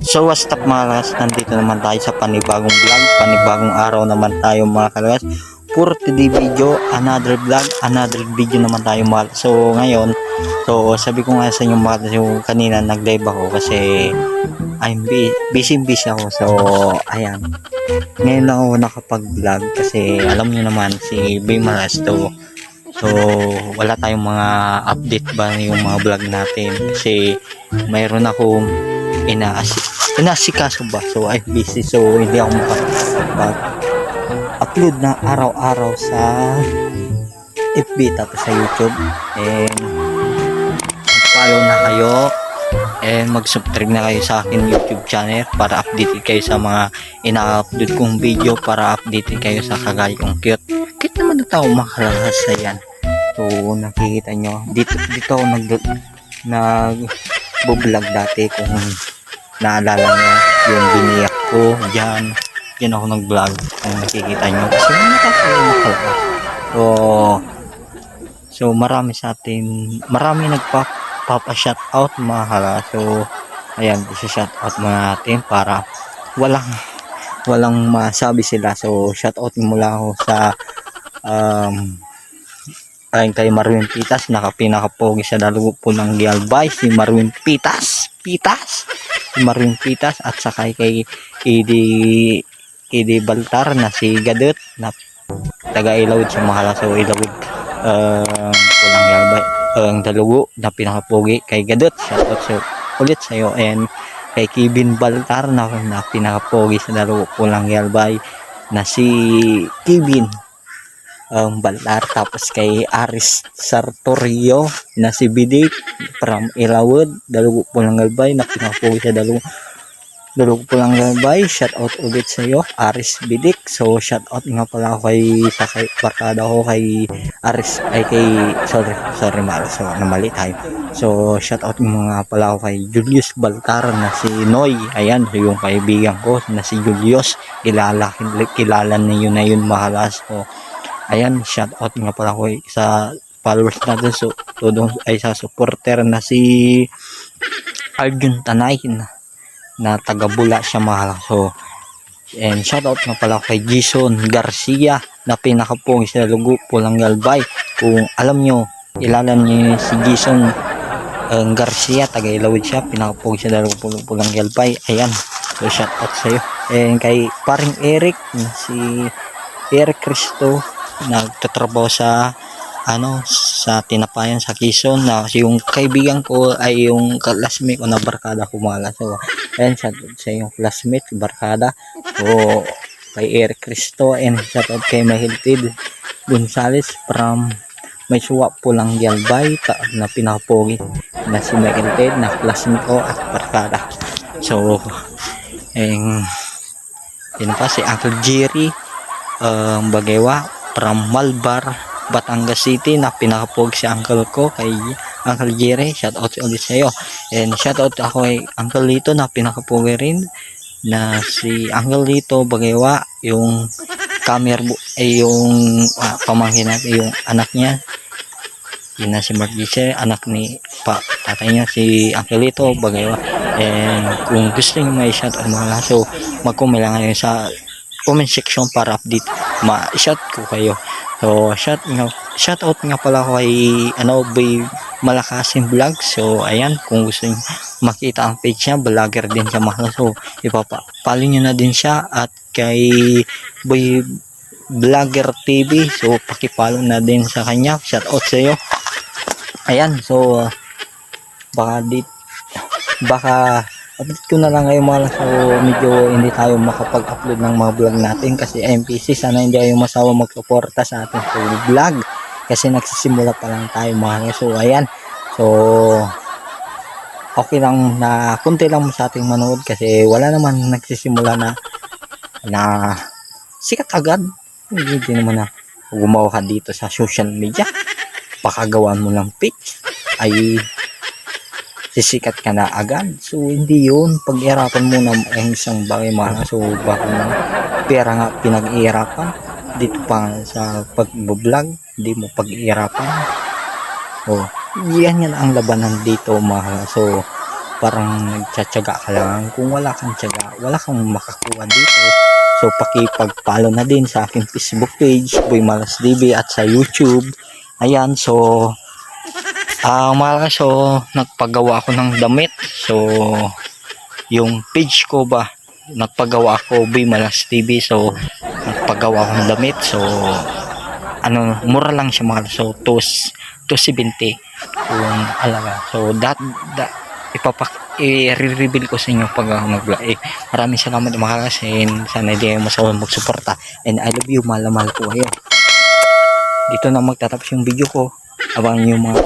So what's up mga kalas, nandito naman tayo sa panibagong vlog, panibagong araw naman tayo mga kalas. For today video, another vlog, another video naman tayo mga. So ngayon, so sabi ko nga sa inyo mga kalas, yung kanina nag-live ako kasi I'm busy ako. So ayan, ngayon lang ako nakapag-vlog kasi alam niyo naman si Bay Maras to. So wala tayong mga update ba yung mga vlog natin kasi mayroon akong inasikaso ba, so I'm busy, so hindi ako upload na araw-araw sa FB tapos sa YouTube. And follow na kayo and mag-subscribe na kayo sa akin YouTube channel para updated kayo sa mga ina-upload kong video, para updated kayo sa kagaya kong cute naman na tao makalahas na yan. So nakikita nyo dito ako nag-vlog dati, kung naalala nyo yung biniyak ko dyan ako nag-vlog kung nakikita nyo kasi so marami sa atin, marami nagpapa-shout out mga hala. So ayan, shout out mga natin para walang masabi sila. So shout out mula ako sa ayun kay Marwin Pitas, pinakapogi sa dalugo po ng Gialbay, si Marwin Pitas, si Marwin Pitas, at saka kay Edi Baltar na si Gadot na taga Ilawid sa Mahala. So Ilawid pulang Gialbay ang dalugo na pinakapogi kay Gadot, shoutout ulit sa iyo. And kay Kevin Baltar na pinakapogi sa dalugo pulang Gialbay na si Kevin Baltar, tapos kay Aris Sartorio na si Bidik from Ilawid, dalugo po lang Galbay na pinapogi sa dalugo po lang Galbay. Shout out ulit sa iyo Aris Bidik. So shout out nga pala ako kay barkada ko kay Aris, ay kay sorry Mara, so namali tayo. So shout out nga pala ako kay Julius Baltar na si Noy, ayan yung kaibigan ko na si Julius, kilala niyo na yun mahalas. So ayan, shout out nga pala ko sa followers natin, so doon ay sa supporter na si Arjun Tanay na taga Bula siya mahal. So and shout out nga pala kay Jason Garcia na pinakapogi sa dalugo pulang Galbay. Kung alam nyo, ilalan nyo si Jason Garcia, taga Ilawid siya, pinakapogi sa dalugo pulang Galbay. Ayan, so shout out sa iyo. And kay paring Eric na si Eric Cristo, nagtatrabaho sa sa Tinapayan sa Quezon, na yung kaibigan ko ay yung classmate ko na barkada ko mala. So ayan, shout out sa yung classmate barkada so kay Eric Cristo. And shout out kay Mahiltid Gonzales from may suwa po lang Gialbay na pinapogi na si Mahiltid na classmate ko at barkada. So yun pa si Uncle Jerry Bagewa from Malbar, Batangas City na pinakapog si uncle ko kay Uncle Jerry. Shout out ulit sa iyo. And shout out ako kay Uncle Lito na pinakapogi rin na si Uncle Lito Bagewa, yung ay yung pamangkin natin, yung anak niya yun na si Mark Giselle, anak ni tatay niya si Uncle Lito Bagewa. And kung gusto niyo may shout out mga so mag-comment lang kayo sa comment section para update ma-shout ko kayo. So shout out nga pala ko kay Bay Malakasin Vlog. So ayan, kung gusto niyo makita ang page niya, vlogger din siya mahal, so ipapa-follow niyo na din siya. At kay Boy Vlogger TV, so paki-follow na din sa kanya. Shout out sa iyo. Ayan, so baka update ko na lang ngayon mga. So medyo hindi tayo makapag-upload ng mga vlog natin kasi MPC, sana hindi kayo masawa magsuporta sa ating vlog kasi nagsisimula pa lang tayo mga. So ayan, so okay lang na kunti lang sa ating manood kasi wala naman nagsisimula na sikat agad. Hindi naman na gumawa ka dito sa social media, pakagawan mo ng page ay sisikat ka na agad. So hindi yun, pag-ihirapan mo na ang isang bagay mga. So baka pera nga pinag-ihirapan dito pa sa pag-vlog, hindi mo pag-ihirapan. So yan ang labanan dito mga. So parang nagtsatsaga ka lang. Kung wala kang tsaga, wala kang makakuha dito. So pakipag-follow na din sa aking Facebook page, Boy Malas TV, at sa YouTube. Ayan, so mga so nagpagawa ako ng damit. So yung page ko ba, nagpagawa ako Boy Malas TV. So nagpagawa ako ng damit. So mura lang siya mga so 270 kung alaga. So i-reveal ko sa inyo pag nag-live. Maraming salamat mga kasin. Sana hindi kayo masawang magsuporta. And I love you, mahal ko kayo. Dito na magtatapos yung video ko. Abangan nyo yung mga